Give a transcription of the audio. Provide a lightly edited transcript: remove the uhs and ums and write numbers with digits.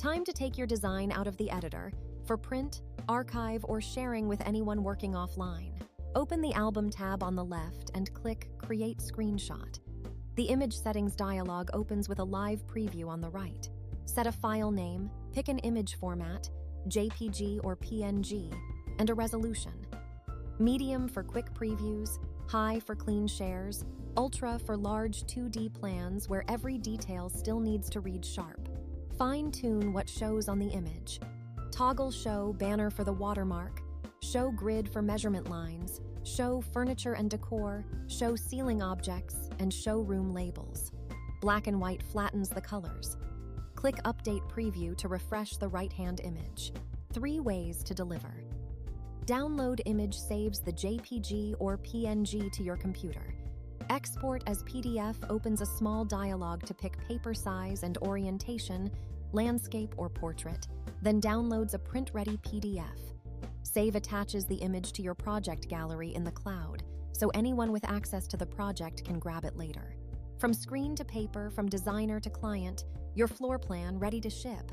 Time to take your design out of the editor for print, archive, or sharing with anyone working offline. Open the Album tab on the left and click Create Screenshot. The Image Settings dialog opens with a live preview on the right. Set a file name, pick an image format, JPG or PNG, and a resolution. Medium for quick previews, high for clean shares, ultra for large 2D plans where every detail still needs to read sharp. Fine-tune what shows on the image. Toggle Show banner for the watermark, show grid for measurement lines, show furniture and decor, show ceiling objects, and showroom labels. Black and white flattens the colors. Click Update Preview to refresh the right-hand image. 3 ways to deliver. Download image saves the JPG or PNG to your computer. Export as PDF opens a small dialog to pick paper size and orientation, landscape or portrait, then downloads a print-ready PDF. Save attaches the image to your project gallery in the cloud, so anyone with access to the project can grab it later. From screen to paper, from designer to client, your floor plan ready to ship.